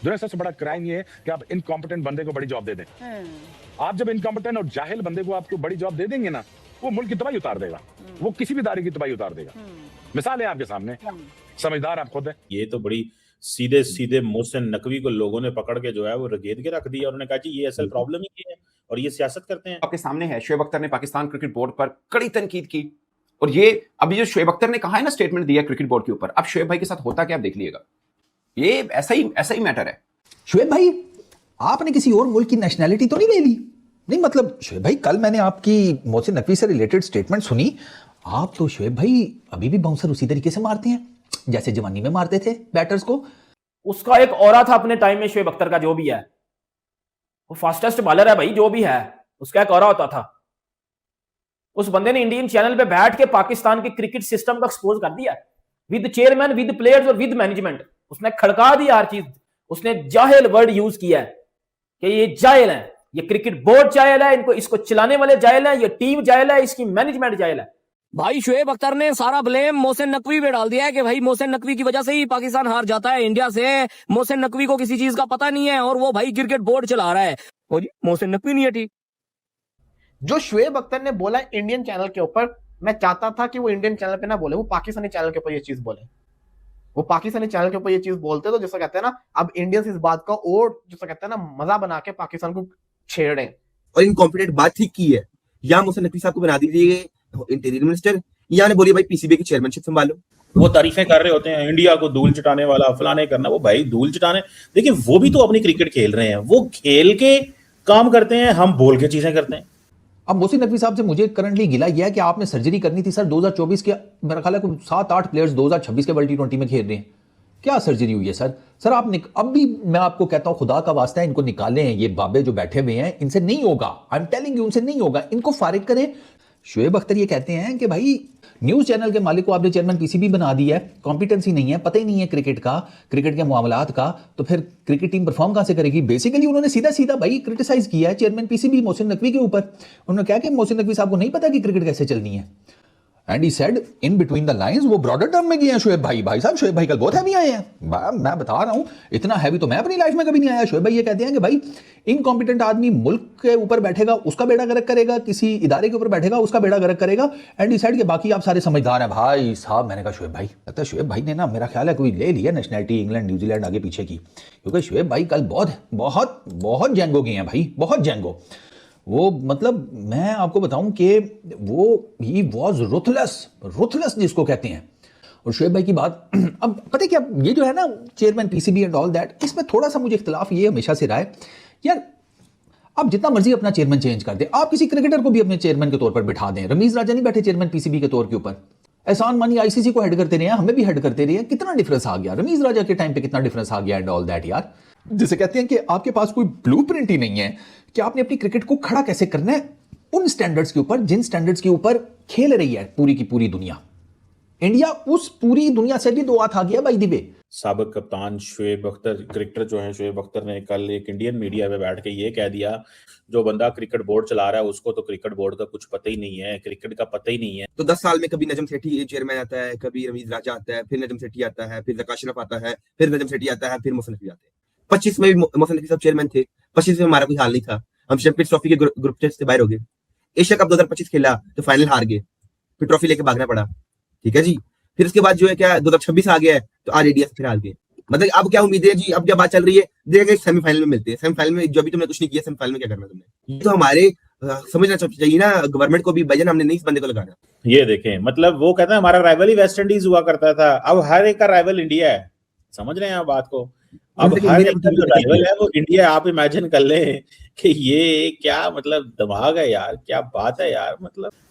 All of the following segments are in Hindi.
दुनिया सबसे बड़ा क्राइम ये है कि आप इनकॉम्पिटेंट बंदे को बड़ी जॉब दे दें। आप जब इनकॉम्पिटेंट और जाहिल बंदे को आपको बड़ी जॉब दे देंगे ना, वो मुल्क की तबाही उतार देगा, वो किसी भी दायरे की तबाही उतार देगा। मिसाल है आपके सामने, समझदार आप खुद है। ये तो बड़ी सीधे सीधे मोहसिन नकवी को लोगों ने पकड़ के जो है वो रगेद के रख दिया। उन्होंने कहा जी ये असल प्रॉब्लम ही है और ये सियासत करते हैं। आपके सामने है, शोएब अख्तर ने पाकिस्तान क्रिकेट बोर्ड पर कड़ी तनकीद की, और ये अभी जो शोएब अख्तर ने कहा है ना, स्टेटमेंट दिया क्रिकेट बोर्ड के ऊपर, अब शोएब भाई के साथ होता क्या आप देख लीजिएगा। ये ऐसा ही मैटर है। शोएब भाई, आपने किसी और मुल्क की नेशनैलिटी तो नहीं ले ली? नहीं मतलब शोएब भाई, कल मैंने आपकी मोहसिन नकवी से रिलेटेड स्टेटमेंट सुनी। आप तो शोएब भाई अभी भी बाउंसर उसी तरीके से मारते हैं जैसे जवानी में मारते थे बैटर्स को। उसका एक ऑरा था अपने टाइम में, शोएब अख्तर का जो भी है, वो फास्टेस्ट बॉलर है भाई, जो भी है उसका एक ऑरा होता था। उस बंदे ने इंडियन चैनल पे बैठ के पाकिस्तान के क्रिकेट सिस्टम को एक्सपोज कर दिया, विद चेयरमैन, विद प्लेयर्स और विद मैनेजमेंट। उसने खड़का दिया हर चीज। उसने जाहिल वर्ड यूज किया है कि ये जाहिल है, ये क्रिकेट बोर्ड जाहिल है, इसको चलाने वाले जाहिल है, ये टीम जाहिल है, इसकी मैनेजमेंट जाहिल है। भाई शोएब अख्तर ने सारा ब्लेम मोहसिन नकवी पे डाल दिया है कि भाई मोहसिन नकवी की वजह से ही पाकिस्तान हार जाता है इंडिया से। मोहसिन नकवी को किसी चीज का पता नहीं है और वो भाई क्रिकेट बोर्ड चला रहा है। और मोहसिन नकवी नहीं है ठीक। जो शोएब अख्तर ने बोला इंडियन चैनल के ऊपर, मैं चाहता था कि वो इंडियन चैनल पे ना बोले, वो पाकिस्तानी चैनल के ऊपर ये चीज बोले। वो पाकिस्तानी चैनल के ऊपर ये चीज बोलते तो जैसा कहते हैं ना, अब इंडियंस इस बात का और जैसा कहते हैं ना मजा बना के पाकिस्तान को छेड़े। और इनकॉम्पिटेंट बात ठीक की है, या मोहसिन नकवी साहब को बना दीजिए इंटीरियर मिनिस्टर, या ने बोलिए भाई पीसीबी की चेयरमैनशिप संभालो। वो तारीफें कर रहे होते हैं इंडिया को धूल चटाने वाला, फलाने करना। वो भाई धूल चटाने, देखिए वो भी तो अपनी क्रिकेट खेल रहे हैं, वो खेल के काम करते हैं, हम बोल के चीजें करते हैं। अब मोहसिन नकवी साहब से मुझे करंटली गिला यह है कि आपने सर्जरी करनी थी सर 2024 के, मेरा ख्याल है 7-8 प्लेयर्स 2026 के वर्ल्ड T20 में खेल रहे हैं। क्या सर्जरी हुई है सर? सर आप अब भी मैं आपको कहता हूं खुदा का वास्ता है इनको निकालें, ये बाबे जो बैठे हुए हैं इनसे नहीं होगा, आई एम टेलिंग यू, उनसे नहीं होगा, इनको फारिग करें। शोएब अख्तर ये कहते हैं कि भाई न्यूज चैनल के मालिक को आपने चेयरमैन पीसीबी बना दिया है, कॉम्पिटेंसी नहीं है, पता ही नहीं है क्रिकेट का, क्रिकेट के मामलात का, तो फिर क्रिकेट टीम परफॉर्म कहां से करेगी? बेसिकली उन्होंने सीधा सीधा भाई क्रिटिसाइज किया है चेयरमैन पीसीबी मोहसिन नकवी के ऊपर। उन्होंने कहा कि मोहसिन नकवी साहब को नहीं पता कि क्रिकेट कैसे चलनी है। And he said in between the lines, वो ब्रॉडर टर्म में गए हैं शोएब भाई। भाई साहब शोएब भाई कल बहुत हैवी आए हैं, मैं बता रहा हूं, इतना हैवी तो मैं अपनी लाइफ में कभी नहीं आया। शोएब भाई ये कहते हैं कि भाई इनकॉम्पिटेंट आदमी मुल्क के ऊपर बैठेगा उसका बेड़ा गर्क करेगा, किसी इदारे के ऊपर बैठेगा उसका बेड़ा गर्क करेगा, एंड ही सेड कि बाकी आप सारे समझदार हैं। भाई साहब मैंने कहा शोएब भाई, लगता है शोएब भाई ने ना मेरा ख्याल है कोई ले लिया नेशनैलिटी इंग्लैंड न्यूजीलैंड आगे पीछे की, क्योंकि शोएब भाई कल बहुत बहुत बहुत जैंगो गए हैं भाई, बहुत जैंगो। वो मतलब मैं आपको बताऊं कि वो ही वॉज रुथलेस जिसको कहते हैं। और शोएब भाई की बात अब पता है क्या, ये जो है ना chairman PCB and all that, इसमें थोड़ा सा मुझे इख्तिलाफ ये हमेशा से रहा है यार, आप जितना मर्जी अपना चेयरमैन चेंज कर दे, आप किसी क्रिकेटर को भी अपने चेयरमैन के तौर पर बिठा दें। रमीज राजा नहीं बैठे चेयरमैन पीसीबी के तौर के ऊपर, एहसान मानी आईसीसी को हेड करते रहे हैं, हमें भी हेड करते रहे हैं, कितना डिफरेंस आ गया रमीज राजा के टाइम पे, कितना डिफरेंस आ गया एंड ऑल दैट यार। जिसे कहते हैं कि आपके पास कोई ब्लूप्रिंट ही नहीं है कि आपने अपनी क्रिकेट को खड़ा कैसे करना है उन स्टैंडर्ड्स के ऊपर जिन स्टैंडर्ड्स के ऊपर खेल रही है पूरी की पूरी दुनिया। इंडिया उस पूरी दुनिया से भी दो हाथ आ गया भाई दिवे। साबिक कप्तान शोएब अख्तर, क्रिकेटर जो है शोएब अख्तर ने कल एक इंडियन मीडिया में बैठ के ये कह दिया, जो बंदा क्रिकेट बोर्ड चला रहा है उसको तो क्रिकेट बोर्ड का कुछ पता ही नहीं है, क्रिकेट का पता ही नहीं है। तो 10 साल में कभी नजम सेठी चेयरमैन आता है, कभी रमीज राजा आता है, फिर नजम सेठी आता है, फिर जका अशरफ आता है, फिर नजम सेठी आता है, फिर मोहसिन नकवी आते हैं। 25 में भी मोहसिन नकवी साहब चेयरमैन थे, 25 में हमारा कोई हाल नहीं था, हम चैंपियंस ट्रॉफी के ग्रुप स्टेज से बाहर हो गए। एशिया कप 2025 खेला तो फाइनल हार गए, फिर ट्रॉफी लेके भागना पड़ा, ठीक है जी। फिर उसके बाद जो है क्या 2026 आ गया है तो आज इंडिया से फिर हार गए। मतलब अब क्या उम्मीद है जी, अब क्या बात चल रही है, देखेंगे सेमीफाइनल में मिलते हैं। सेमीफाइनल में जो भी तुमने कुछ नहीं किया, सेमीफाइनल में क्या करना तुमने, ये तो हमारे समझना चाहिए ना गवर्नमेंट को भी, भजन हमने नहीं इस बंदे को लगाना। ये देखें, मतलब वो कहता है हमारा राइवल ही वेस्ट इंडीज हुआ करता था, अब हर एक का राइवल इंडिया है। समझ रहे हैं आप बात को? अब हर एक का जो राइवल है वो इंडिया। आप इमेजिन कर लें कि ये क्या मतलब दिमाग है यार, क्या बात है यार,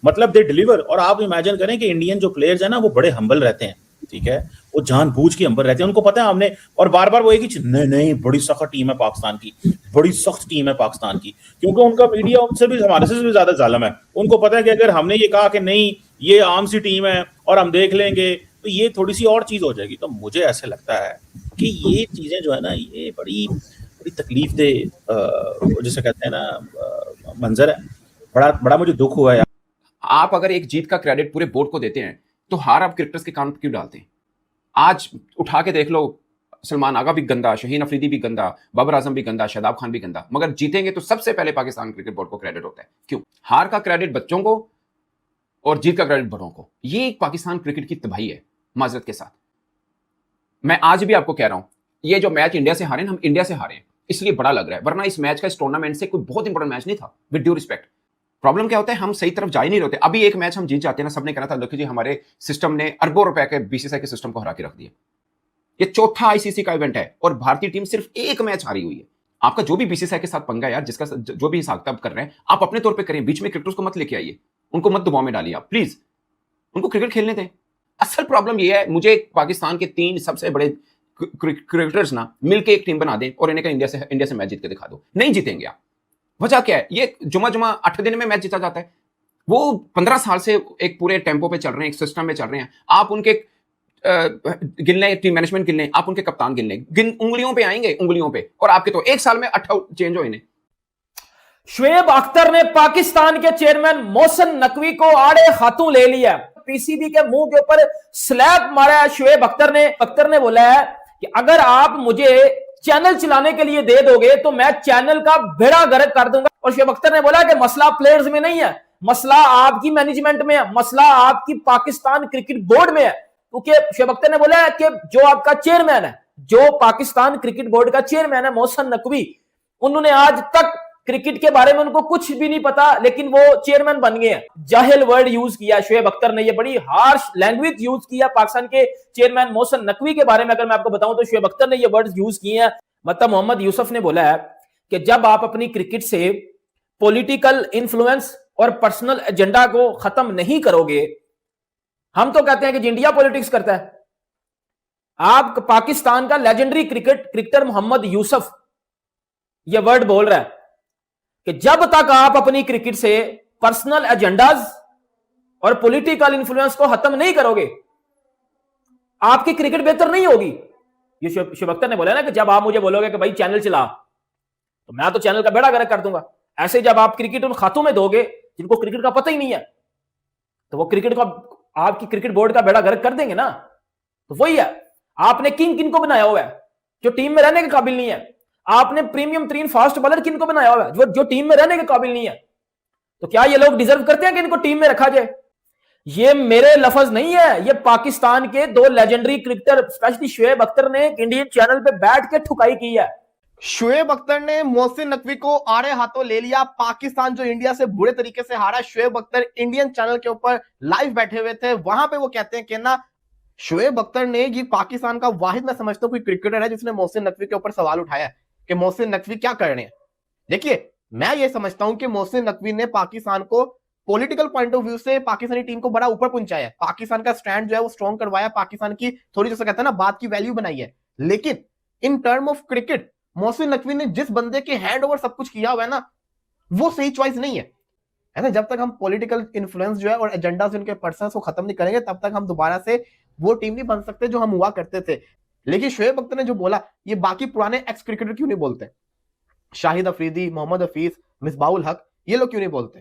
मतलब दे डिलीवर। और आप इमेजिन करें कि इंडियन जो प्लेयर्स है ना वो बड़े हम्बल रहते हैं, ठीक है, वो जानबूझ के हम्बल रहते हैं, उनको पता है हमने, और बार बार वो एक ही नहीं बड़ी सख्त टीम है पाकिस्तान की, बड़ी सख्त टीम है पाकिस्तान की, क्योंकि उनका मीडिया उनसे भी हमारे से भी ज्यादा जालिम है। उनको पता है कि अगर हमने ये कहा कि नहीं ये आम सी टीम है और हम देख लेंगे तो ये थोड़ी सी और चीज हो जाएगी। तो मुझे ऐसे लगता है कि ये चीजें जो है ना ये बड़ी बड़ी तकलीफ दे जिसे कहते हैं ना मंजर है। बड़ा मुझे दुख हुआ यार। आप अगर एक जीत का क्रेडिट पूरे बोर्ड को देते हैं तो हार आप क्रिकेटर्स के कान पर क्यों डालते हैं? आज उठा के देख लो, सलमान आगा भी गंदा, शाहीन अफरीदी भी गंदा, बाबर आजम भी गंदा, शादाब खान भी गंदा, मगर जीतेंगे तो सबसे पहले पाकिस्तान क्रिकेट बोर्ड को क्रेडिट होता है। क्यों? हार का क्रेडिट बच्चों को और जीत का क्रेडिट बड़ों को। ये एक पाकिस्तान क्रिकेट की तबाही है, माजरत के साथ। मैं आज भी आपको कह रहा हूं, ये जो मैच इंडिया से हारे, हम इंडिया से हारे हैं इसलिए बड़ा लग रहा है, वरना इस मैच का, इस टूर्नामेंट से कोई बहुत इंपॉर्टेंट मैच नहीं था। विद ड्यू रिस्पेक्ट, प्रॉब्लम क्या होता है, हम सही तरफ जा ही नहीं रहते। अभी एक मैच हम जीत जाते हैं ना, सबने कहना था देखिए जी हमारे सिस्टम ने अरबों रुपए के बीसीसीआई के सिस्टम को हरा के रख दिया। ये चौथा आईसीसी का इवेंट है और भारतीय टीम सिर्फ एक मैच हारी हुई है। आपका जो भी बीसीसीआई के साथ पंगा यार, जिसका जो भी हिसाब किताब कर रहे हैं, आप अपने तौर पे करें, बीच में क्रिकेटर्स को मत लेके आइए, उनको मत दबाव में डालिए, आप प्लीज उनको क्रिकेट खेलने दें। असल प्रॉब्लम ये है, मुझे पाकिस्तान के 3 सबसे बड़े क्रिकेटर्स ना मिलकर एक टीम बना दें और इन्हें इंडिया से मैच जीत के दिखा दो। नहीं जीतेंगे आप। वजह क्या है? ये जुमा 8 दिन में मैच जीता जाता है। वो 15 साल से एक पूरे टेम्पो पे चल रहे हैं, एक सिस्टम में चल रहे हैं। आप उनके गिन लें, टीम मैनेजमेंट गिन लें, आप उनके कप्तान गिन लें, उंगलियों पे आएंगे, उंगलियों पे। और आपके तो एक साल में 8 चेंज हो इन्हें। शुएब अख्तर ने पाकिस्तान के चेयरमैन मोहसिन नकवी को आड़े हाथों ले लिया। पीसीबी के मुंह के ऊपर स्लैप मारा है शुएब अख्तर ने बोला है कि अगर आप मुझे चैनल चलाने के लिए दे दोगे तो मैं चैनल का बेड़ा गर्क कर दूंगा। और शुएब अख्तर ने बोला कि मसला प्लेयर्स में नहीं है, मसला आपकी मैनेजमेंट में है, मसला आपकी पाकिस्तान क्रिकेट बोर्ड में है। क्योंकि शुएब अख्तर ने बोला है कि जो आपका चेयरमैन है, जो पाकिस्तान क्रिकेट बोर्ड का चेयरमैन है मोहसिन नकवी, उन्होंने आज तक क्रिकेट के बारे में उनको कुछ भी नहीं पता, लेकिन वो चेयरमैन बन गए हैं। जाहिल वर्ड यूज किया शुएब अख्तर ने, ये बड़ी हार्श लैंग्वेज यूज किया पाकिस्तान के चेयरमैन मोहसिन नकवी के बारे में। अगर मैं आपको बताऊं तो शुएब अख्तर ने ये वर्ड्स यूज किए हैं। मतलब मोहम्मद यूसुफ ने बोला है कि जब आप अपनी क्रिकेट से पॉलिटिकल इन्फ्लुएंस और पर्सनल एजेंडा को खत्म नहीं करोगे, हम तो कहते हैं कि इंडिया पॉलिटिक्स करता है। आप पाकिस्तान का लेजेंडरी क्रिकेटर मोहम्मद यूसुफ ये वर्ड बोल रहा है कि जब तक आप अपनी क्रिकेट से पर्सनल एजेंडाज और पॉलिटिकल इन्फ्लुएंस को खत्म नहीं करोगे, आपकी क्रिकेट बेहतर नहीं होगी। ये शुएब अख्तर ने बोला ना कि जब आप मुझे बोलोगे कि भाई चैनल चला, तो मैं तो चैनल का बेड़ा गर्क कर दूंगा। ऐसे जब आप क्रिकेट उन खातों में दोगे जिनको क्रिकेट का पता ही नहीं है, तो वो क्रिकेट का, आपकी क्रिकेट बोर्ड का बेड़ा गर्क कर देंगे ना। तो वही है, आपने किन को बनाया हुआ है जो टीम में रहने के काबिल नहीं है। आपने प्रीमियम 3 फास्ट बॉलर किन को बनाया हुआ है जो टीम में रहने के काबिल नहीं है। तो क्या ये लोग डिजर्व करते हैं कि इनको टीम में रखा जाए? ये मेरे लफ्ज नहीं है, ये पाकिस्तान के 2 legendary cricketer specially Shoaib Akhtar ने इंडियन चैनल पे बैठ के ठुकाई की है। शुएब अख्तर ने मोहसिन नकवी को आड़े हाथों ले लिया। पाकिस्तान जो इंडिया से बुरे तरीके से हारा, शुएब अख्तर इंडियन चैनल के ऊपर लाइव बैठे हुए थे, वहां पे वो कहते हैं कि ना शुएब अख्तर ने, ये पाकिस्तान का वाहिद मैं समझता हूं कोई क्रिकेटर है जिसने मोहसिन नकवी के ऊपर सवाल उठाया है कि मोहसिन नकवी क्या कर रहे हैं। देखिए, मैं ये समझता हूं कि मोहसिन नकवी ने पाकिस्तान को पॉलिटिकल पॉइंट ऑफ व्यू से पाकिस्तानी टीम को बड़ा ऊपर पहुंचाया है, पाकिस्तान का स्टैंड जो है वो स्ट्रॉन्ग करवाया, पाकिस्तान की थोड़ी जैसे कहते हैं ना बात की वैल्यू बनाई है। लेकिन in term of cricket Mohsin Naqvi ने जिस बंदे के हैंड ओवर सब कुछ किया हुआ है ना, वो सही चॉइस नहीं है। ऐसा जब तक हम पॉलिटिकल इन्फ्लुएंस जो है और एजेंडा से उनके पर्सन को खत्म नहीं करेंगे, तब तक हम दोबारा से वो टीम नहीं बन सकते जो हम हुआ करते थे। लेकिन शुएब अख्तर ने जो बोला, ये बाकी पुराने एक्स क्रिकेटर क्यों नहीं बोलते? शाहिद अफरीदी, मोहम्मद हफीज, मिसबाहुल हक, ये लोग क्यों नहीं बोलते?